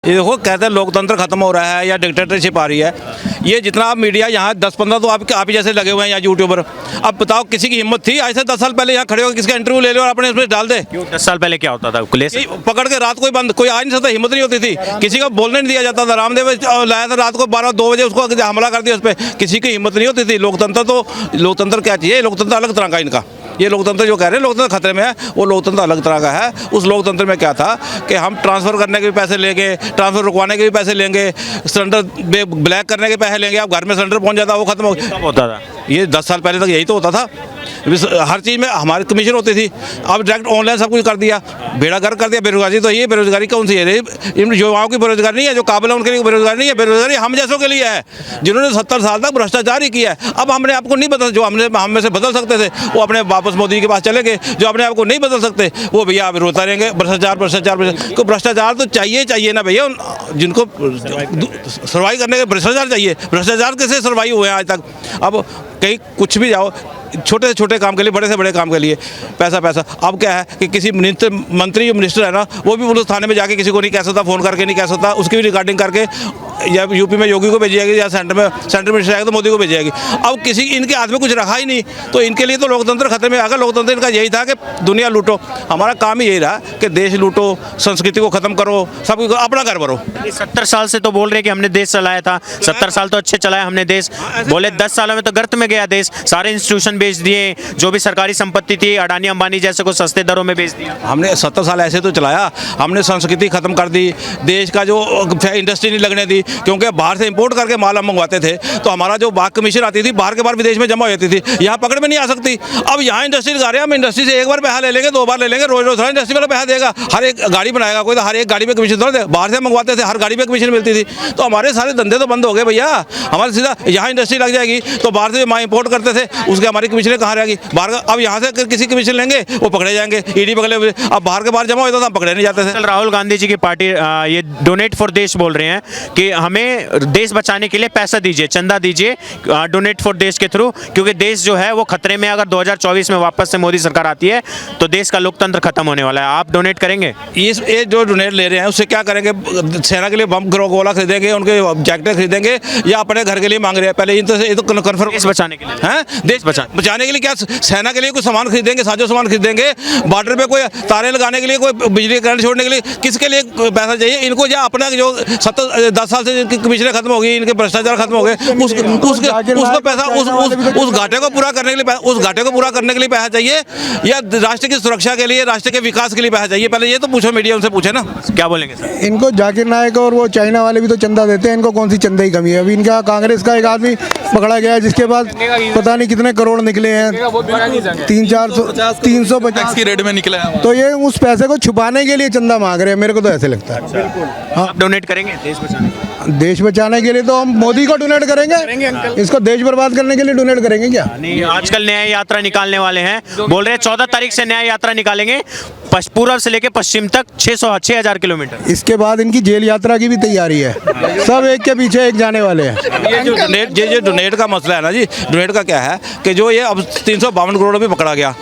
ये देखो कहते हैं लोकतंत्र खत्म हो रहा है या डिक्टेटरशिप आ रही है। ये जितना आप मीडिया यहाँ 10-15 तो आप ही जैसे लगे हुए हैं यहाँ यूट्यूबर। अब बताओ किसी की हिम्मत थी आज से 10 साल पहले यहाँ खड़े होकर किसका इंटरव्यू ले लो और अपने इसमें डाल दे। क्यों 10 साल पहले क्या होता था? पुलिस पकड़ के रात को बंद कोई आ नहीं सकता, हिम्मत नहीं होती थी, किसी को बोलने नहीं दिया जाता था। रामदेव लाया था रात को 12-2 बजे, उसको हमला कर दिया उस पर, किसी की हिम्मत नहीं होती थी। लोकतंत्र क्या चाहिए? लोकतंत्र अलग तरह का इनका। ये लोकतंत्र जो कह रहे हैं लोकतंत्र खतरे में है, वो लोकतंत्र अलग तरह का है। उस लोकतंत्र में क्या था कि हम ट्रांसफ़र करने के भी पैसे लेंगे, ट्रांसफ़र रुकवाने के भी पैसे लेंगे, सिलेंडर ब्लैक करने के पैसे लेंगे, अब घर में सिलेंडर पहुंच जाता, वो खत्म हो गया। होता था ये 10 साल पहले तक यही तो होता था। हर चीज़ में हमारी कमीशन होती थी, अब डायरेक्ट ऑनलाइन सब कुछ कर दिया, बेड़ा गर्क कर दिया। बेरोजगारी तो ये बेरोजगारी कौन सी है? इन युवाओं की बेरोजगारी नहीं है, जो काबिल है उनके लिए बेरोजगारी नहीं है। बेरोजगारी हम जैसों के लिए है जिन्होंने 70 साल तक भ्रष्टाचार ही किया है। अब हमने आपको नहीं बदल, जो हम में से बदल सकते थे वो अपने वापस मोदी के पास चले गए। जो अपने आप को नहीं बदल सकते वो भैया आप रोता रहेंगे भ्रष्टाचार। भ्रष्टाचार तो चाहिए ना भैया, जिनको सर्वाइव करने के भ्रष्टाचार चाहिए। भ्रष्टाचार कैसे सर्वाइव हुए हैं आज तक? अब कहीं कुछ भी जाओ, छोटे से छोटे काम के लिए, बड़े से बड़े काम के लिए पैसा। अब क्या है कि किसी मंत्री जो मिनिस्टर है ना, वो भी पुलिस थाने में जाके किसी को नहीं कह सकता, फ़ोन करके नहीं कह सकता, उसकी भी रिकॉर्डिंग करके या यूपी में योगी को भेजी जाएगी या सेंटर मिनिस्टर आएगा तो मोदी को भेजी जाएगी। अब किसी इनके हाथ में कुछ रखा ही नहीं, तो इनके लिए तो लोकतंत्र खतरे में आ गया। लोकतंत्र इनका यही था कि दुनिया लूटो। हमारा काम ही यही रहा कि देश लूटो, संस्कृति को ख़त्म करो, सब अपना घर भरो। 70 साल से तो बोल रहे कि हमने देश चलाया था, 70 साल तो अच्छे चलाया हमने देश। बोले 10 सालों में तो गर्त में गया देश, सारे इंस्टीट्यूशन बेच दिए, जो भी सरकारी संपत्ति थी अडानी अंबानी जैसे को सस्ते दरों में बेच दिया। हमने 70 साल ऐसे तो चलाया, हमने संस्कृति खत्म कर दी, देश का जो इंडस्ट्री नहीं लगने दी, क्योंकि बाहर से इंपोर्ट करके माल हम मंगवाते थे तो हमारा जो बाग कमीशन आती थी बाहर के बाहर विदेश में जमा हो जाती थी, यहाँ पकड़ में नहीं आ सकती। अब यहाँ इंडस्ट्री लगा रहे हैं, हम इंडस्ट्री से एक बार पैसा ले लेंगे, 2 बार ले लेंगे, रोज रोज इंडस्ट्री वाला पैसा देगा। हर एक गाड़ी बनाएगा कोई, तो हर एक गाड़ी में कमीशन थोड़ा दे, बाहर से मंगवाते थे, हर गाड़ी में कमीशन मिलती थी, तो हमारे सारे धंधे तो बंद हो गए भैया। हमारे सीधा यहाँ इंडस्ट्री लग जाएगी तो बाहर से माल इंपोर्ट करते थे, उसके हमारी कमीशनें कहाँ रहेगी? बाहर। अब यहाँ से अगर किसी कमीशन लेंगे वो पकड़े जाएंगे, ईडी पकड़े हुए। अब बाहर के बाहर जमा होता था, पकड़े नहीं जाते थे। कल राहुल गांधी जी की पार्टी ये डोनेट फॉर देश बोल रहे हैं कि हमें देश बचाने के लिए पैसा दीजिए, चंदा दीजिए डोनेट फॉर देश के थ्रू, क्योंकि देश जो है वो खतरे में। अगर 2024 में वापस से मोदी सरकार आती है तो देश का लोकतंत्र खत्म होने वाला है। आप डोनेट करेंगे? ये जो डोनेट ले रहे हैं उससे क्या करेंगे? सेना के लिए बम गोला खरीदेंगे, उनके जैकेटें खरीदेंगे, या अपने घर के लिए मांग रहे हैं? पहले ये तो कन्फर्म। देश बचाने के लिए हैं? देश बचाने के लिए क्या सेना के लिए कोई सामान खरीदेंगे, साजो सामान खरीदेंगे? बॉर्डर पे कोई तारे लगाने के लिए, कोई बिजली करंट छोड़ने के लिए, किसके लिए पैसा चाहिए इनको? या अपना जो 10 साल से कमीशनें खत्म हो गई, इनके भ्रष्टाचार खत्म हो गए, उसको पैसा उस घाटे को पूरा करने के लिए पैसा चाहिए, या राष्ट्र की सुरक्षा के लिए, राष्ट्र के विकास के लिए पैसा चाहिए? पहले ये तो पूछो, मीडिया उनसे पूछे ना। क्या बोलेंगे सर? इनको जाकिर नायक और वो चाइना वाले भी तो चंदा देते हैं, इनको कौन सी चंदा की कमी है? अभी इनका कांग्रेस का एक आदमी पकड़ा गया है जिसके पास पता नहीं कितने करोड़ निकले हैं, 350 की रेट में निकला है। तो ये उस पैसे को छुपाने के लिए चंदा मांग रहे हैं, मेरे को तो ऐसे लगता है। आप डोनेट करेंगे देश बचाने के लिए तो हम मोदी को डोनेट करेंगे, इसको देश बर्बाद करने के लिए डोनेट करेंगे क्या? नहीं, आजकल न्याय यात्रा निकालने वाले हैं, बोल रहे हैं 14 तारीख से न्याय यात्रा निकालेंगे, पूर्व से लेकर पश्चिम तक 6,000 किलोमीटर। इसके बाद इनकी जेल यात्रा की भी तैयारी है, सब एक के पीछे एक जाने वाले हैं। ये जो डोनेट का मसला है ना जी, डोनेट का क्या है कि जो ये अब 352 करोड़ भी पकड़ा गया।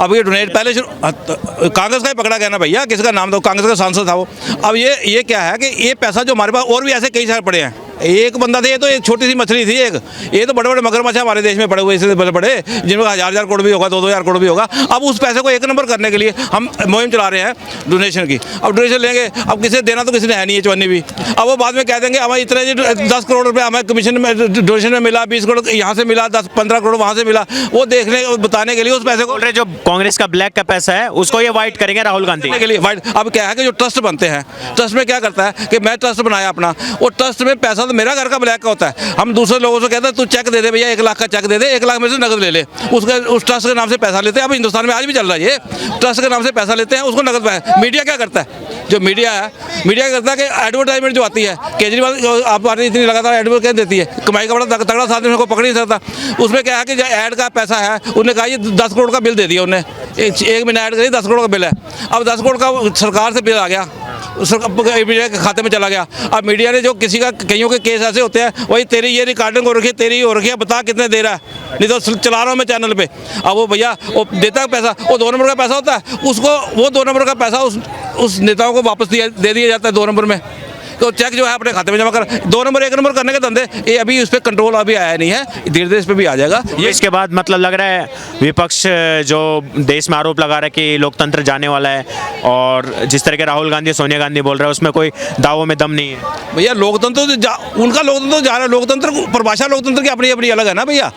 अब ये डोनेट पहले कांग्रेस का ही पकड़ा गया ना भैया, किसका नाम था? कांग्रेस का सांसद था वो। अब ये क्या है कि ये पैसा जो हमारे पास और भी ऐसे कई सारे पड़े हैं, एक बंदा थे, ये तो एक छोटी सी मछली थी एक, ये तो बड़े बड़े मगरमच्छ हमारे देश में पड़े हुए, इससे बड़े जिनमें 1000 करोड़ भी होगा, 2,000 करोड़ भी होगा। अब उस पैसे को एक नंबर करने के लिए हम मुहिम चला रहे हैं डोनेशन की। अब डोनेशन लेंगे, अब किसी देना तो किसी ने है नहीं है, चवन्नी भी। अब वो बाद में कह देंगे हमें इतने 10 करोड़ रुपये हमें कमीशन में डोनेशन में मिला, 20 करोड़ यहाँ से मिला, 10-15 करोड़ वहाँ से मिला, वो बताने के लिए उस पैसे को जो कांग्रेस का ब्लैक का पैसा है उसको ये व्हाइट करेंगे राहुल गांधी के लिए। व्हाइट अब क्या है कि जो ट्रस्ट बनते हैं, ट्रस्ट में क्या करता है कि मैं ट्रस्ट बनाया अपना, वो ट्रस्ट में पैसा तो मेरा घर का ब्लैक होता है। हम दूसरे लोगों से कहते हैं तू चेक दे दे भैया, 1 लाख का चेक दे दे, 1 लाख में से नकद ले ले, उस ट्रस्ट के नाम से पैसा लेते हैं। अब हिंदुस्तान में आज भी चल रहा है ये, ट्रस्ट के नाम से पैसा लेते हैं, उसको नकद पैसा। मीडिया क्या करता है? जो मीडिया है, मीडिया क्या करता है कि एडवर्टाइजमेंट जो आती है, केजरीवाल आप पार्टी इतनी लगातार एडवर्टाइजमेंट देती है, कमाई का बड़ा तगड़ा साधन को पकड़ नहीं सकता। उसमें क्या है कि जो ऐड का पैसा है, उन्होंने कहा ये 10 करोड़ का बिल दे दिया, उन्हें 1 महीना ऐड करी, 10 करोड़ का बिल है। अब 10 करोड़ का सरकार से बिल आ गया, मीडिया के खाते में चला गया। अब मीडिया ने जो किसी का, कईयों के केस ऐसे होते हैं, वही तेरी ये रिकॉर्डिंग हो रखी है, तेरी हो रखी है, बता कितने दे रहा है, नहीं तो चला रहा हूँ मैं चैनल पे। अब वो भैया वो देता है पैसा, वो 2 नंबर का पैसा होता है, उसको वो 2 नंबर का पैसा उस नेताओं को वापस दे दिया जाता है 2 नंबर में। तो चेक जो है अपने खाते में जमा कर, 2 नंबर 1 नंबर करने के धंधे, ये अभी उस पर कंट्रोल अभी आया नहीं है, धीरे धीरे इस पर भी आ जाएगा। ये इसके बाद मतलब लग रहा है विपक्ष जो देश में आरोप लगा रहा है कि लोकतंत्र जाने वाला है, और जिस तरह के राहुल गांधी सोनिया गांधी बोल रहे हैं उसमें कोई दावों में दम नहीं है। भैया लोकतंत्र उनका लोकतंत्र तो जा रहा है, लोकतंत्र परिभाषा लोकतंत्र की अपनी अपनी अलग है ना भैया।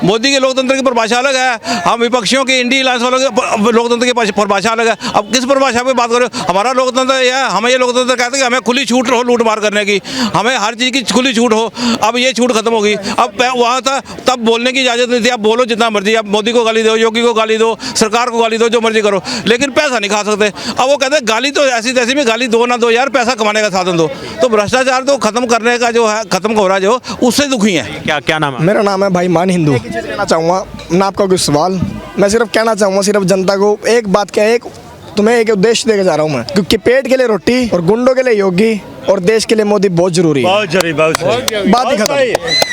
मोदी के लोकतंत्र की परिभाषा अलग है, हम विपक्षियों की इंडी अलायंस वालों की लोकतंत्र की परिभाषा अलग है। अब किस परिभाषा पे बात करो? हमारा लोकतंत्र यह है, हमें ये लोकतंत्र कहते हैं कि हमें खुली छूट हो लूट मार करने की, हमें हर चीज़ की खुली छूट हो। अब ये छूट खत्म होगी। अब वहाँ था तब बोलने की इजाज़त नहीं थी, आप बोलो जितना मर्जी, आप मोदी को गाली दो, योगी को गाली दो, सरकार को गाली दो, जो मर्जी करो, लेकिन पैसा नहीं खा सकते। अब वो कहते हैं गाली तो ऐसी तैसी में गाली दो ना दो यार, पैसा कमाने का साधन दो। तो भ्रष्टाचार तो खत्म करने का जो है, खत्म हो रहा है जो, उससे दुखी है। क्या क्या नाम है? मेरा नाम है भाई मान हिंदू। कहना चाहूँगा ना आपका कोई सवाल, मैं सिर्फ कहना चाहूँगा सिर्फ जनता को एक बात, क्या एक तुम्हें एक उद्देश्य देके जा रहा हूँ मैं, क्योंकि पेट के लिए रोटी और गुंडों के लिए योगी और देश के लिए मोदी बहुत जरूरी है। बात ही खत्म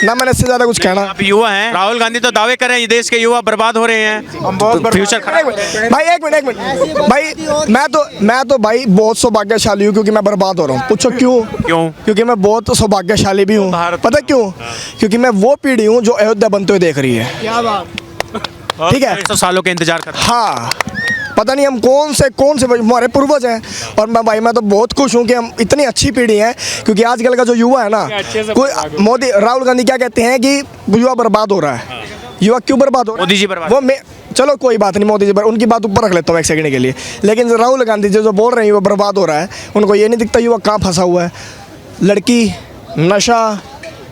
ना, मैंने इससे ज्यादा कुछ कहना। आप युवा हैं, राहुल गांधी तो दावे कर रहे हैं ये देश के युवा बर्बाद हो रहे हैं, फ्यूचर भाई एक मिनट भाई, मैं तो भाई बहुत सौभाग्यशाली हूँ क्योंकि मैं बर्बाद हो रहा हूँ। पूछो क्यों? क्योंकि मैं बहुत सौभाग्यशाली भी हूँ। पता क्यों? क्योंकि मैं वो पीढ़ी हूँ जो अयोध्या बनते हुए देख रही है। ठीक है, 100 सालों के इंतजार कर। हाँ, पता नहीं हम कौन से हमारे पूर्वज हैं। और मैं तो बहुत खुश हूँ कि हम इतनी अच्छी पीढ़ी हैं, क्योंकि आजकल का जो युवा है ना, कोई मोदी राहुल गांधी क्या कहते हैं कि युवा बर्बाद हो रहा है। युवा क्यों बर्बाद हो रहा है? मोदी जी बर्बाद। वो चलो कोई बात नहीं, मोदी जी उनकी बात ऊपर रख लेता हूँ एक सेकंड के लिए, लेकिन राहुल गांधी जो बोल रहे हैं युवा बर्बाद हो रहा है, उनको ये नहीं दिखता युवा कहाँ फंसा हुआ है। लड़की, नशा,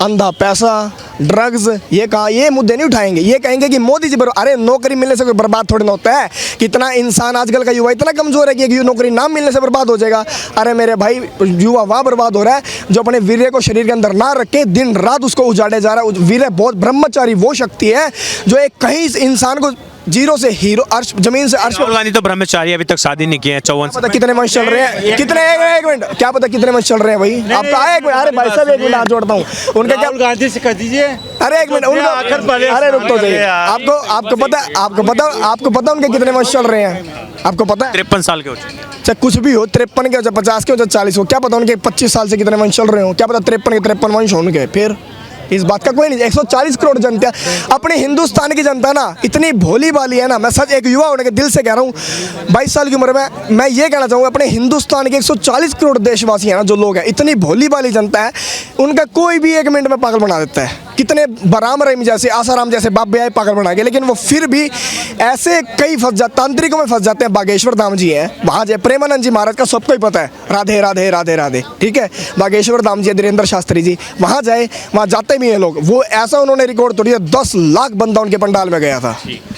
अंधा पैसा, ड्रग्स, ये कहा, ये मुद्दे नहीं उठाएंगे। ये कहेंगे कि मोदी जी अरे नौकरी मिलने से कोई बर्बाद थोड़ी ना होता है। कितना इंसान आजकल का युवा इतना कमजोर है कि नौकरी ना मिलने से बर्बाद हो जाएगा। अरे मेरे भाई, युवा वहाँ बर्बाद हो रहा है जो अपने वीर्य को शरीर के अंदर ना रखे, दिन रात उसको उजाड़े जा रहा है। वीर्य बहुत, ब्रह्मचारी वो शक्ति है जो एक कहीं इंसान को जीरो से हीरो, अर्श जमीन से अर्श। राहुल गांधी तो ब्रह्मचारी, अभी तक शादी नहीं की है। 54 पता कितने मंच चल रहे हैं? कितने? एक मिनट, क्या पता कितने मंच चल रहे हैं भाई? आपका अरे भाई साहब एक मिनट हाथ जोड़ता हूँ, उनका क्या? गांधी से कह दीजिए। अरे एक मिनट, अरे रुक तो जाइए। आपको पता उनके कितने मंच चल रहे हैं? आपको पता है? 53 साल के हो चुके, चाहे कुछ भी हो, 53 के हो, 50 के हो, 40 हो, क्या पता उनके 25 साल से कितने वंश चल रहे हो? क्या पता 53 के 53 वंश हो उनके? फिर इस बात का कोई नहीं। 140 करोड़ जनता, अपने हिंदुस्तान की जनता ना इतनी भोली भाली है ना। मैं सच एक युवा होने के दिल से कह रहा हूँ, 22 साल की उम्र में मैं ये कहना चाहूँगा, अपने हिंदुस्तान के 140 करोड़ देशवासी हैं ना, जो लोग हैं, इतनी भोली भाली जनता है, उनका कोई भी 1 मिनट में पागल बना देता है। कितने बराम रहीम जैसे, आसाराम जैसे बाप बेआए पागल बना के, लेकिन वो फिर भी ऐसे कई तांत्रिकों में फंस जाते हैं। बागेश्वर धाम जी हैं, वहाँ जाए, प्रेमानंद जी महाराज का सबको ही पता है, राधे राधे राधे राधे, ठीक है। बागेश्वर धाम जी, धीरेन्द्र शास्त्री जी, वहाँ जाए, वहाँ जाते भी हैं लोग। वो ऐसा उन्होंने रिकॉर्ड तोड़ी है, 10 लाख बंदा उनके पंडाल में गया था।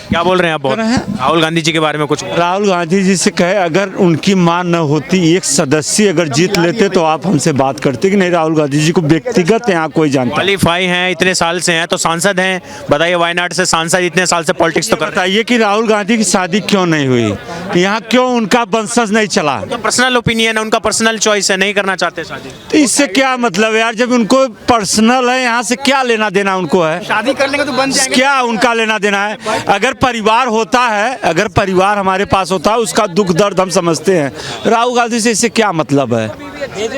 क्या बोल रहे हैं आप? बहुत राहुल गांधी जी के बारे में कुछ? राहुल गांधी जी से कहे, अगर उनकी मां न होती, एक सदस्य अगर जीत लेते तो आप हमसे बात करते कि नहीं। राहुल गांधी जी को व्यक्तिगत यहाँ कोई जानता, क्वालिफाई हैं, इतने साल से हैं, तो सांसद हैं। बताइए, वायनाड से सांसद, इतने साल से पॉलिटिक्स तो करते हैं। बताइए कि राहुल गांधी की शादी क्यों नहीं हुई, यहाँ क्यों उनका वंशज नहीं चला? पर्सनल ओपिनियन है, उनका पर्सनल चॉइस है, नहीं करना चाहते शादी। तो इससे क्या मतलब यार? जब उनको पर्सनल है, यहाँ से क्या लेना देना उनको है? शादी कर लेंगे तो बन जाएंगे। क्या उनका लेना देना है? अगर परिवार होता है, अगर परिवार हमारे पास होता है, उसका दुख दर्द हम समझते हैं। राहुल गांधी से इससे क्या मतलब है?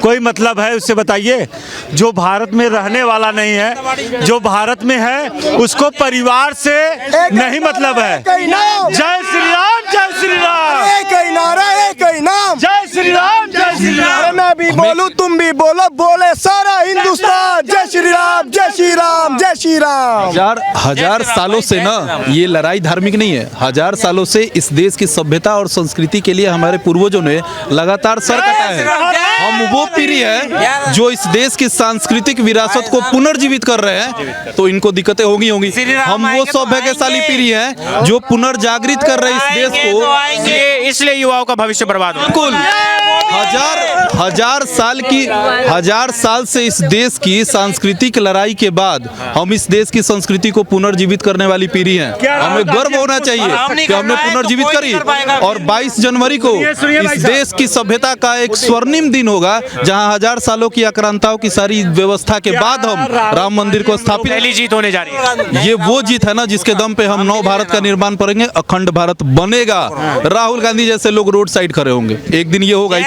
कोई मतलब है उससे? बताइए। जो भारत में रहने वाला नहीं है, जो भारत में है, उसको परिवार से नहीं मतलब है। जय श्री राम, जय श्री राम, एक ही नारा, एक ही नाम, जय श्री राम, जय श्री राम। मैं भी बोलूं, तुम भी बोलो, बोले सारा हिंदुस्तान, जय श्री राम, जय श्री राम, जय श्री राम। हजार सालों से ना, ये लड़ाई धार्मिक नहीं है। 1000 सालों से इस देश की सभ्यता और संस्कृति के लिए हमारे पूर्वजों ने लगातार सर कटाए हैं। हम वो पीढ़ी है जो इस देश की सांस्कृतिक विरासत को पुनर्जीवित कर रहे हैं, तो इनको दिक्कतें होंगी। हम वो सौभाग्यशाली पीढ़ी है जो पुनर्जागृत कर रहे हैं इस देश को। इसलिए युवाओं का भविष्य बर्बाद हो। बिल्कुल, हजार साल से इस देश की सांस्कृतिक लड़ाई के बाद हम इस देश की संस्कृति को पुनर्जीवित करने वाली पीढ़ी हैं। हमें गर्व होना चाहिए कि हमने पुनर्जीवित करी। और 22 जनवरी को इस देश की सभ्यता का एक स्वर्णिम दिन होगा, जहां 1000 सालों की आक्रांताओं की सारी व्यवस्था के बाद हम राम मंदिर को स्थापित। पहली जीत होने जा रही है। ये वो जीत है ना जिसके दम पे हम नव भारत का निर्माण करेंगे, अखंड भारत बनेगा। राहुल गांधी जैसे लोग रोड साइड खड़े होंगे, एक दिन ये होगा।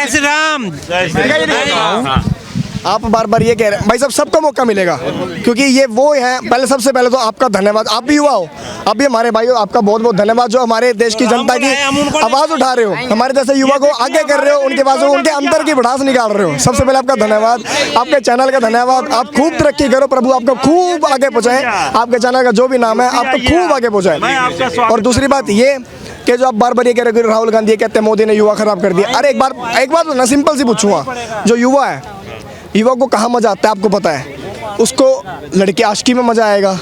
आप बार बार ये कह रहे हैं भाई साहब, सबको मौका मिलेगा, क्योंकि ये वो हैं। पहले सबसे पहले तो आपका धन्यवाद, आप भी युवा हो, आप भी हमारे भाई हो, आपका बहुत बहुत धन्यवाद जो हमारे देश की जनता की आवाज़ उठा रहे हो, हमारे जैसे युवा को आगे कर रहे हो, उनके पास उनके अंदर की भड़ास निकाल रहे हो। सबसे पहले आपका धन्यवाद, आपके चैनल का धन्यवाद। आप खूब तरक्की करो, प्रभु आपको खूब आगे पहुँचाए, आपके चैनल का जो भी नाम है आपको खूब आगे पहुँचाए। और दूसरी बात ये कि जो आप बार बार ये कह रहे हो राहुल गांधी ये कहते हैं मोदी ने युवा खराब कर दिया। अरे एक बार तो ना सिंपल सी पूछूंगा, जो युवा है, युवा को कहाँ मजा आता है आपको पता है? उसको लड़की आशिकी में मजा आएगा,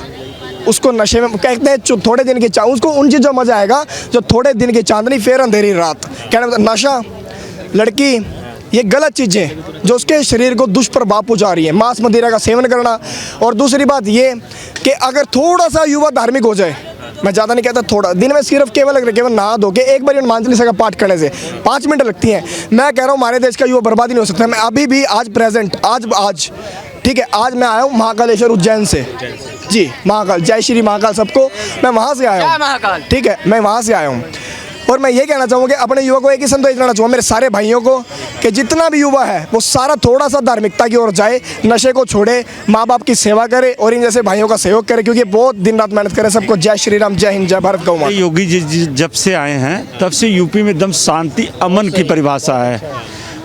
उसको नशे में, कहते हैं थोड़े दिन की उसको उन चीज़ों में मजा आएगा जो थोड़े दिन की चांदनी फिर अंधेरी रात। कहना मतलब नशा, लड़की, ये गलत चीज़ें जो उसके शरीर को दुष्प्रभाव पहुंचा रही है, मांस मदिरा का सेवन करना। और दूसरी बात ये कि अगर थोड़ा सा युवा धार्मिक हो जाए, मैं ज़्यादा नहीं कहता, थोड़ा, दिन में सिर्फ केवल नहा धो के एक बार हनुमान चालीसा का पाठ करने से 5 मिनट लगती हैं। मैं कह रहा हूँ हमारे देश का युवा बर्बादी नहीं हो सकता। मैं अभी भी आज प्रेजेंट आज ठीक है, आज मैं आया हूँ महाकालेश्वर उज्जैन से जी, महाकाल, जय श्री महाकाल सबको, मैं वहाँ से आया हूँ, ठीक है, मैं वहाँ से आया हूँ। और मैं ये कहना चाहूँगा कि अपने युवा को एक ही संदेश देना चाहूँगा, मेरे सारे भाइयों को, कि जितना भी युवा है वो सारा थोड़ा सा धार्मिकता की ओर जाए, नशे को छोड़े, माँ बाप की सेवा करे और इन जैसे भाइयों का सहयोग करे, क्योंकि बहुत दिन रात मेहनत करे। सबको जय श्री राम, जय हिंद, जय भारत गौ माता। योगी जी जब से आए हैं तब से यूपी में एकदम शांति अमन की परिभाषा है।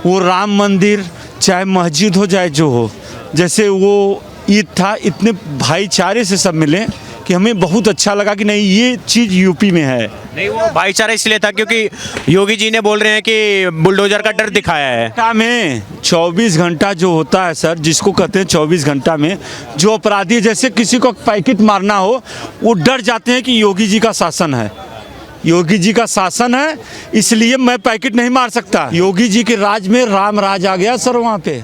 वो राम मंदिर चाहे मस्जिद हो जाए जो हो, जैसे वो ईद था, इतने भाईचारे से सब मिले कि हमें बहुत अच्छा लगा कि नहीं ये चीज़ यूपी में है। नहीं, वो भाईचारा इसलिए था क्योंकि योगी जी ने बोल रहे हैं कि बुलडोजर का डर दिखाया है। घंटा में 24 घंटा जो होता है सर, जिसको कहते हैं 24 घंटा में जो अपराधी, जैसे किसी को पैकेट मारना हो, वो डर जाते हैं कि योगी जी का शासन है, योगी जी का शासन है, इसलिए मैं पैकेट नहीं मार सकता। योगी जी के राज में राम राज आ गया सर वहाँ पे।